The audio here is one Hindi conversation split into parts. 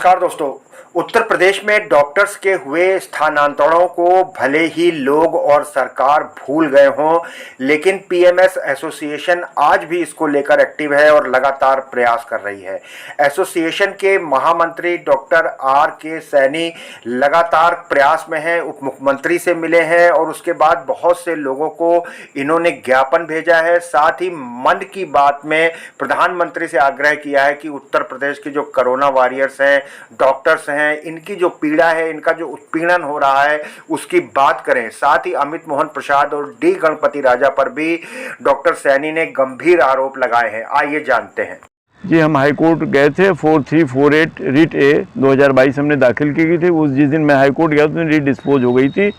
नमस्कार दोस्तों। उत्तर प्रदेश में डॉक्टर्स के हुए स्थानांतरणों को भले ही लोग और सरकार भूल गए हों, लेकिन पीएमएस एसोसिएशन आज भी इसको लेकर एक्टिव है और लगातार प्रयास कर रही है। एसोसिएशन के महामंत्री डॉक्टर आर के सैनी लगातार प्रयास में हैं, उप मुख्यमंत्री से मिले हैं और उसके बाद बहुत से लोगों को इन्होंने ज्ञापन भेजा है। साथ ही मन की बात में प्रधानमंत्री से आग्रह किया है कि उत्तर प्रदेश के जो कोरोना वॉरियर्स हैं, डॉक्टर्स हैं, इनकी जो पीड़ा है, इनका जो उत्पीड़न हो रहा है उसकी बात करें। साथ ही अमित मोहन प्रसाद और डी गणपति राजा पर भी डॉक्टर सैनी ने गंभीर आरोप लगाए हैं। आइए जानते हैं। जी, हम हाई कोर्ट गए थे। 4348 रिट ए 2022 हमने दाखिल की गई थी। उस जिस दिन मैं हाई कोर्ट गया तो रिट डिस्पोज हो गई थी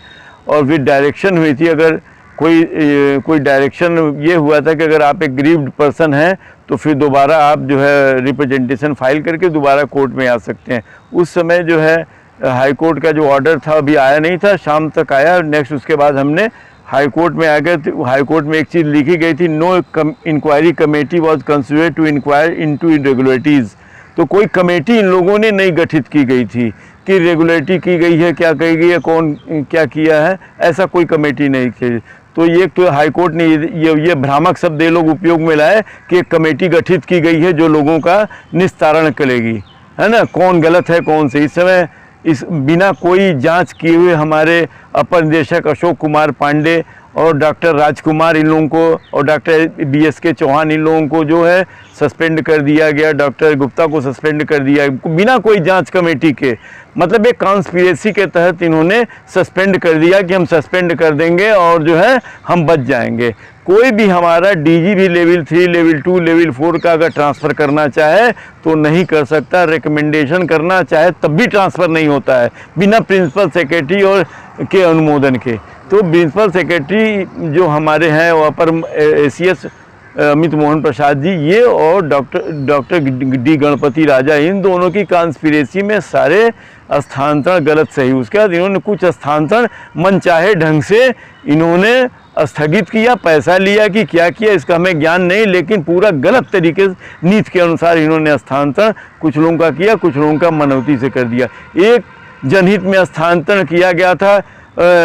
और फिर डायरेक्शन हुई थी, अगर कोई डायरेक्शन ये हुआ था कि अगर आप एक ग्रीव्ड पर्सन हैं तो फिर दोबारा आप जो है रिप्रेजेंटेशन फाइल करके दोबारा कोर्ट में आ सकते हैं। उस समय जो है हाई कोर्ट का जो ऑर्डर था अभी आया नहीं था, शाम तक आया। नेक्स्ट उसके बाद हमने हाई कोर्ट में आ गए। हाई कोर्ट में एक चीज़ लिखी गई थी, no inquiry committee was considered to inquire into irregularities. तो कोई कमेटी इन लोगों ने नहीं गठित की गई थी कि रेगुलरिटी की गई है, क्या कही गई है, कौन क्या किया है, ऐसा कोई कमेटी नहीं थी। तो ये तो हाई कोर्ट ने ये भ्रामक शब्द ये लोग उपयोग में लाए कि एक कमेटी गठित की गई है जो लोगों का निस्तारण करेगी, है ना, कौन गलत है कौन सही। इस समय इस बिना कोई जांच किए हुए हमारे अपर निदेशक अशोक कुमार पांडे और डॉक्टर राजकुमार इन लोगों को और डॉक्टर BSK चौहान इन लोगों को जो है सस्पेंड कर दिया गया, डॉक्टर गुप्ता को सस्पेंड कर दिया बिना कोई जांच कमेटी के। मतलब एक कॉन्स्पिरेसी के तहत इन्होंने सस्पेंड कर दिया कि हम सस्पेंड कर देंगे और जो है हम बच जाएंगे। कोई भी हमारा DG भी लेवल 3, लेवल 2, लेवल 4 का अगर ट्रांसफ़र करना चाहे तो नहीं कर सकता। रिकमेंडेशन करना चाहे तब भी ट्रांसफ़र नहीं होता है बिना प्रिंसिपल सेक्रेटरी और के अनुमोदन के। तो प्रिंसिपल सेक्रेटरी जो हमारे हैं वो अपर ACS अमित मोहन प्रसाद जी, ये और डॉक्टर डी गणपति राजा, इन दोनों की कॉन्स्पिरेसी में सारे स्थानांतरण गलत सही। उसके बाद इन्होंने कुछ स्थानांतरण मनचाहे ढंग से इन्होंने स्थगित किया, पैसा लिया कि क्या किया इसका हमें ज्ञान नहीं, लेकिन पूरा गलत तरीके से नीति के अनुसार इन्होंने स्थानांतरण कुछ लोगों का किया, कुछ लोगों का मनौती से कर दिया। एक जनहित में स्थानांतरण किया गया था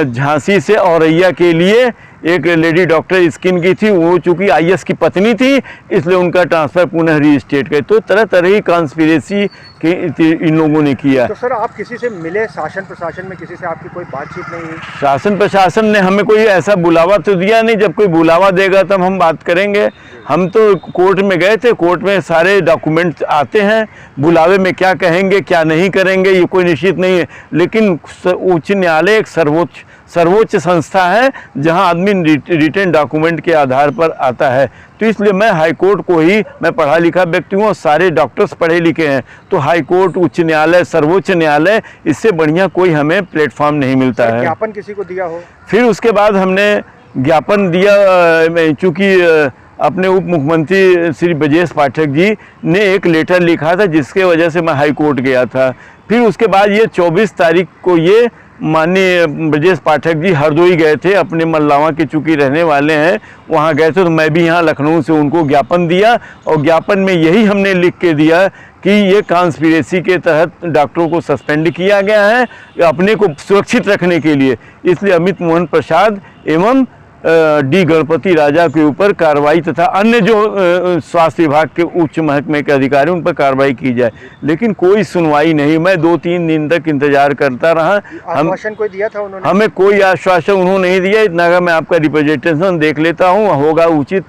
झांसी से औरैया के लिए, एक लेडी डॉक्टर स्किन की थी, वो चूँकि IS की पत्नी थी इसलिए उनका ट्रांसफ़र पुनः रीस्टेट करे। तो तरह तरह की कॉन्स्पिरेसी इन लोगों ने किया। तो सर आप किसी से मिले, शासन प्रशासन में किसी से आपकी कोई बातचीत नहीं हुई? शासन प्रशासन ने हमें कोई ऐसा बुलावा तो दिया नहीं, जब कोई बुलावा देगा तब हम बात करेंगे। हम तो कोर्ट में गए थे, कोर्ट में सारे डॉक्यूमेंट आते हैं, बुलावे में क्या कहेंगे क्या नहीं करेंगे ये कोई निश्चित नहीं है। लेकिन उच्च न्यायालय एक सर्वोच्च संस्था है जहां आदमी रिटन डॉक्यूमेंट के आधार पर आता है। तो इसलिए मैं हाई कोर्ट को ही, मैं पढ़ा लिखा व्यक्ति हूँ और सारे डॉक्टर्स पढ़े लिखे हैं, तो हाई कोर्ट, उच्च न्यायालय, सर्वोच्च न्यायालय, इससे बढ़िया कोई हमें प्लेटफॉर्म नहीं मिलता है। ज्ञापन किसी को दिया हो? फिर उसके बाद हमने ज्ञापन दिया, चूँकि अपने उप मुख्यमंत्री श्री ब्रजेश पाठक जी ने एक लेटर लिखा था जिसके वजह से मैं हाई कोर्ट गया था। फिर उसके बाद ये 24 तारीख को ये माननीय ब्रजेश पाठक जी हरदोई गए थे, अपने मल्लावा के चूँकि रहने वाले हैं, वहाँ गए थे। तो मैं भी यहाँ लखनऊ से उनको ज्ञापन दिया और ज्ञापन में यही हमने लिख के दिया कि ये कॉन्स्पिरेसी के तहत डॉक्टरों को सस्पेंड किया गया है अपने को सुरक्षित रखने के लिए। इसलिए अमित मोहन प्रसाद एवं डी गणपति राजा के ऊपर कार्रवाई तथा अन्य जो स्वास्थ्य विभाग के उच्च महकमे के अधिकारी उन पर कार्रवाई की जाए। लेकिन कोई सुनवाई नहीं। मैं 2-3 दिन तक इंतजार करता रहा। आश्वासन कोई दिया था उन्होंने? हमें कोई आश्वासन उन्होंने नहीं दिया। इतना का मैं आपका रिप्रेजेंटेशन देख लेता हूँ, होगा उचित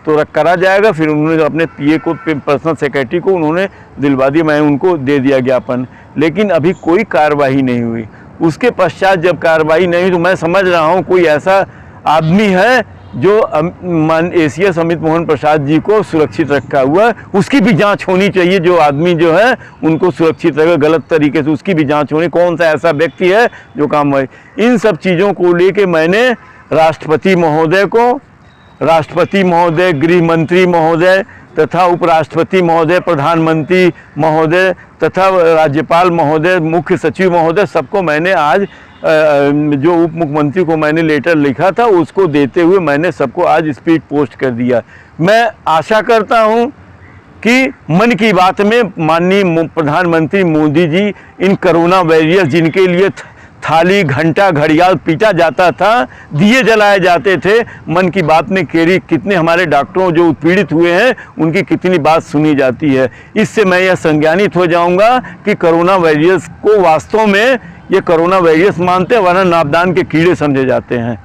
तो करा जाएगा। फिर उन्होंने अपने PA को, पर्सनल सेक्रेटरी को उन्होंने दिलवा दिया, मैं उनको दे दिया ज्ञापन, लेकिन अभी कोई कार्रवाई नहीं हुई। उसके पश्चात जब कार्रवाई नहीं हुई तो मैं समझ रहा हूँ कोई ऐसा आदमी है जो ACS अमित मोहन प्रसाद जी को सुरक्षित रखा हुआ है, उसकी भी जांच होनी चाहिए। जो आदमी जो है उनको सुरक्षित रखे गलत तरीके से, उसकी भी जांच होनी, कौन सा ऐसा व्यक्ति है जो काम है। इन सब चीज़ों को लेके मैंने राष्ट्रपति महोदय को, राष्ट्रपति महोदय, गृह मंत्री महोदय तथा उपराष्ट्रपति महोदय, प्रधानमंत्री महोदय तथा राज्यपाल महोदय, मुख्य सचिव महोदय, सबको मैंने आज जो उप मुख्यमंत्री को मैंने लेटर लिखा था उसको देते हुए मैंने सबको आज स्पीड पोस्ट कर दिया। मैं आशा करता हूं कि मन की बात में माननीय प्रधानमंत्री मोदी जी इन कोरोना वॉरियर्स जिनके लिए थाली घंटा घड़ियाल पीटा जाता था, दिए जलाए जाते थे, मन की बात में कितने हमारे डॉक्टरों जो पीड़ित हुए हैं उनकी कितनी बात सुनी जाती है। इससे मैं यह संज्ञानित हो जाऊंगा कि कोरोना वायरस को वास्तव में ये कोरोना वायरस मानते हैं, वरना नापदान के कीड़े समझे जाते हैं।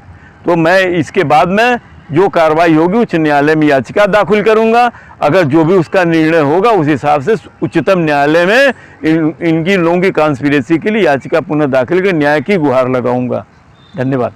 तो मैं इसके बाद में जो कार्रवाई होगी उच्च न्यायालय में याचिका दाखिल करूंगा। अगर जो भी उसका निर्णय होगा उस हिसाब से उच्चतम न्यायालय में इनकी लोगों की कॉन्स्पिरेसी के लिए याचिका पुनः दाखिल कर न्याय की गुहार लगाऊंगा। धन्यवाद।